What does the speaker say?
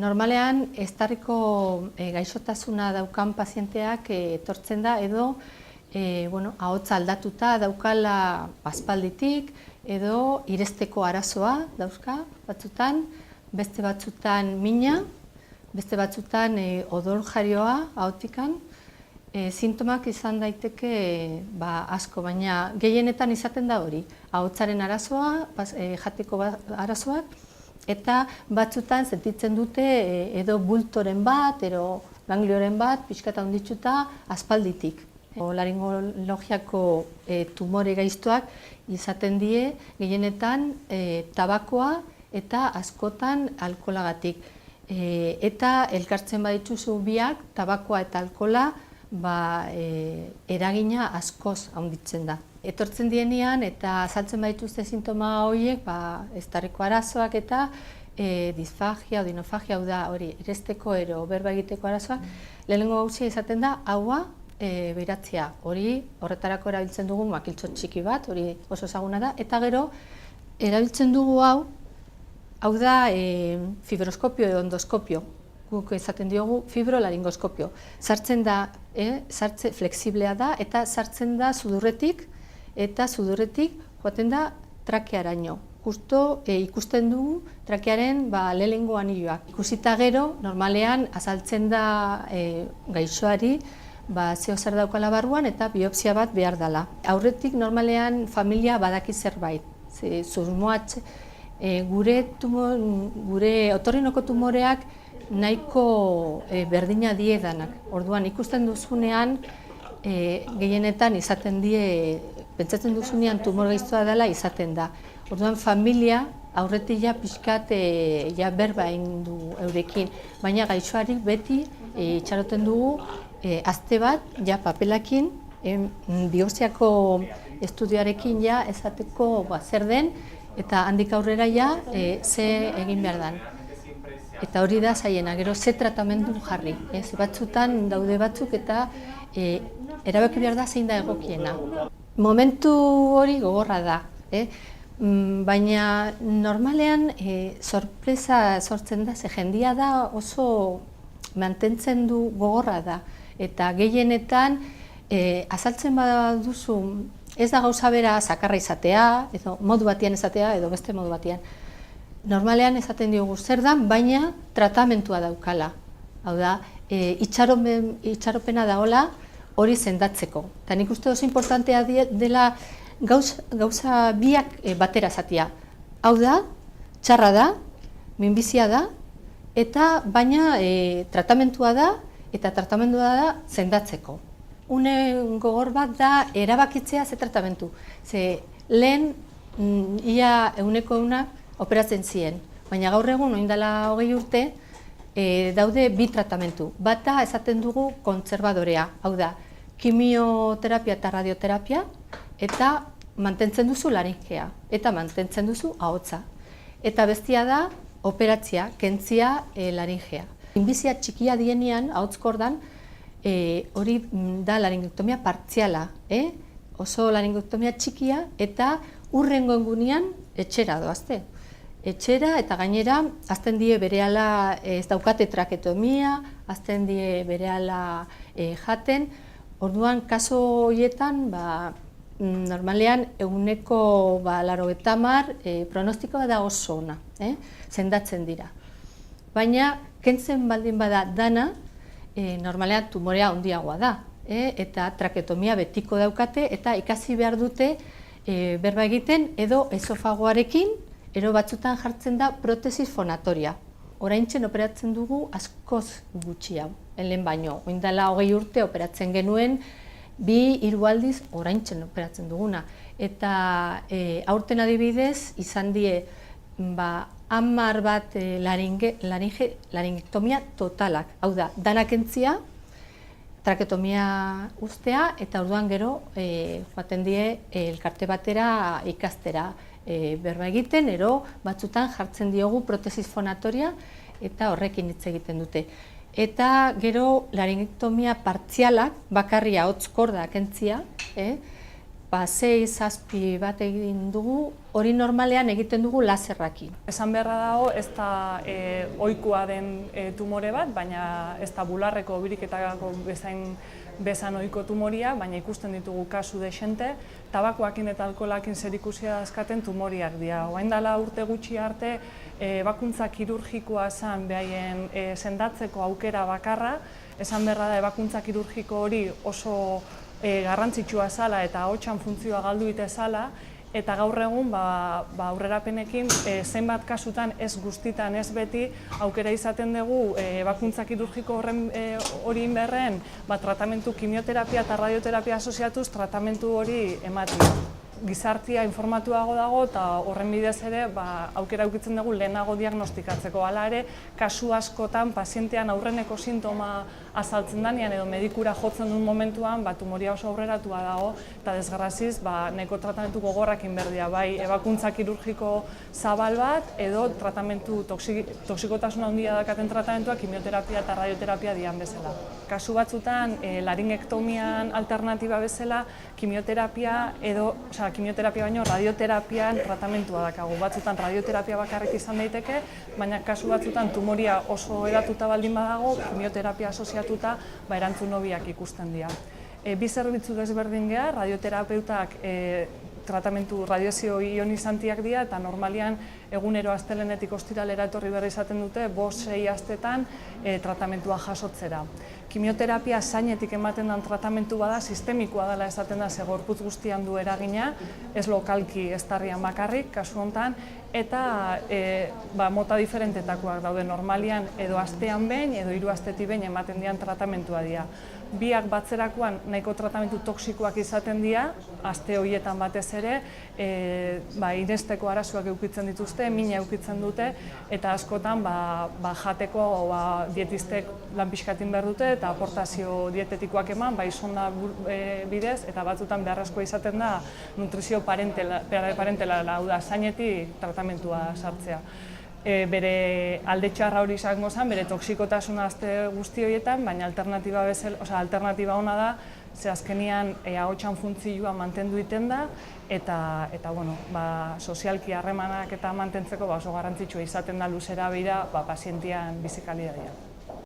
Normalean, eztarriko gaixotasuna daukan pazienteak etortzen da edo ahotsa aldatuta daukala aspalditik edo iresteko arazoa dauzka batzutan, beste batzutan mina, beste batzutan odol jarioa ahotikan. Sintomak izan daiteke asko, baina gehienetan izaten da hori. Ahotsaren arazoa, jateko arazoak, eta batzutan sentitzen dute edo bultoren bat, edo ganglioren bat, pixka eta handitsuta aspalditik. Laringologiako tumore gaiztoak izaten die gehienetan tabakoa eta askotan alkoholagatik. Eta elkartzen badituzu biak, tabakoa eta alkohola, eragina askoz handitzen da. Etortzen dienean eta azaltzen badituzte sintoma horiek, eztarriko arazoak eta disfagia, odinofagia, hau da hori eresteko ero berba egiteko arazoak, lehenengo gauzia izaten da haua beiratzea. Horretarako erabiltzen dugu makiltxo txiki bat, hori oso ezaguna da, eta gero erabiltzen dugu hau da fibroskopio edo endoskopio. Guk esaten diogu fibrolaringoskopio. Sartzen da, flexiblea da, eta sartzen da sudurretik, eta sudurretik joaten da trakearaino. Justo ikusten dugu trakearen lehenengo anilloak. Ikusita gero, normalean azaltzen da gaixoari zeo zer daukala barruan eta biopsia bat behar dela. Aurretik normalean familia badaki zerbait. Susmoatz, gure otorrinoko tumoreak nahiko berdina diedanak. Orduan ikusten duzunean, gehienetan izaten die, pentsatzen duzunean tumor gaiztoa dela izaten da. Orduan familia aurretik pixkat berba egin du eurekin, baina gaixoari beti itxaroten dugu aste bat papelakin, biopsiako estudioarekin esateko zer den, eta handik aurrera ze egin behar den. Eta hori da zaiena, gero ze tratamendu jarri. Batzutan daude batzuk eta erabaki behar da zein da egokiena. Momentu hori gogorra da, baina normalean sorpresa sortzen da, ze jendia da oso mantentzen du gogorra da. Eta gehienetan azaltzen baduzu ez da gauza bera zakarra izatea, edo modu batean izatea edo beste modu batean. Normalean esaten diogu zer da, baina tratamentua daukala. Hau da, itxaropena dagoela hori sendatzeko. Eta nik uste oso importantea dela gauza biak batera zatia. Hau da, txarra da, minbizia da, eta baina tratamentua da, eta tratamentua da sendatzeko. Une gogor bat da erabakitzea ze tratamentu. Ze lehen ia euneko operatzen ziren, baina gaur egun orain dela 20 urte daude bi tratamentu. Bata esaten dugu kontserbadorea, hau da, kimioterapia eta radioterapia, eta mantentzen duzu laringea, eta mantentzen duzu ahotsa. Eta bestia da operatzia, kentzia laringea. Minbizia txikia dienean, ahotskordan, hori da laringektomia partziala, oso laringektomia txikia, eta hurrengo egunean etxera doazte. Etxera eta gainera azten die berehala ez daukate traketomia, azten die berehala jaten. Orduan, kaso horietan, normalean eguneko 90 pronostikoa da oso ona, sendatzen dira. Baina, kentzen baldin bada dana, normalean tumorea handiagoa da, eta traketomia betiko daukate, eta ikasi behar dute berba egiten edo esofagoarekin, ero batzutan jartzen da protesis fonatoria. Oraintzen operatzen dugu askoz gutxi hau, lehen baino. Orain dela 20 urte operatzen genuen, 2-3 aldiz oraintzen operatzen duguna. Eta aurten adibidez izan die 10 bat laringektomia totalak. Hau da, danak entzia, traketomia ustea, eta orduan gero joaten die elkarte batera ikastera berba egiten, ero batzutan jartzen diogu protesis fonatoria eta horrekin hitz egiten dute. Eta gero laringektomia partzialak, bakarria ahotskorda kentzia, 6-7 bat egin dugu, hori normalean egiten dugu laserrakin. Esan beharra dago, ez da ohikoa den tumore bat, baina ez da bularreko biriketako bezan ohiko tumoria, baina ikusten ditugu kasu dexente, tabakoakin eta alkoholakin zerikusia dauzkaten tumoriak dira. Orain dela urte gutxi arte, ebakuntza kirurgikoa zen behaien sendatzeko aukera bakarra, esan beharra da ebakuntza kirurgiko hori oso garrantzitsua zala eta ahotsan funtzioa galdu ite zala, eta gaur egun aurrerapenekin zenbat kasutan ez guztitan ez beti aukera izaten dugu ebakuntza kirurgiko hori berren tratamentu kimioterapia eta radioterapia asoziatuz tratamentu hori ematen. Gizartia informatuago dago eta horren bidez ere aukera aukitzen dugu lehenago diagnostikatzeko. Hala ere, kasu askotan pazientean aurreneko sintoma azaltzen denean edo medikura jotzen duen momentuan tumoria oso aurreratua dago eta desgraziz nahiko tratamentu gogorrakin berdia, bai ebakuntza kirurgiko zabal bat edo tratamentu toxikotasuna handia dakaten tratamentua kimioterapia eta radioterapia dian bezala. Kasu batzutan laringektomian alternatiba bezala kimioterapia baino radioterapian tratamentua dakagu. Batzutan radioterapia bakarrik izan daiteke, baina kasu batzutan tumoria oso hedatuta baldin badago, kimioterapia asoziatuta erantzun hobiak ikusten dira. Bi zerbitzu desberdin geha, radioterapeutak tratamentu radiazio ionizantiak dira eta normalian egunero astelehenetik ostiralera etorri berri izaten dute 5-6 astetan tratamentua jasotzera. Kimioterapia zainetik ematen den tratamentu bada, sistemikoa dela esaten da, ze gorputz guztian du eragina, ez lokalki eztarrian bakarrik, kasu honetan, eta mota diferentetakoak daude normalian edo astean behin edo 3 astetik behin ematen dian tratamentua dira. Biak batzerakoan nahiko tratamentu toksikoak izaten dira, aste horietan batez ere, inesteko arazoak edukitzen dituzte, mina edukitzen dute, eta askotan jateko dietistek lan pixkatin behar dute eta aportazio dietetikoak eman, sonda bidez, eta batzutan beharrezkoa izaten da nutrizio parentela, hau da, zainetik tratamentua sartzea. Bere alde txarra hori izango zen, bere toksikotasuna aste guzti horietan, baina alternatiba ona da, ze azkenian ahotsan funtzioa mantendu egiten da, eta sozialki harremanak eta mantentzeko oso garrantzitsua izaten da luzera begira pazientian bizi kalitatea.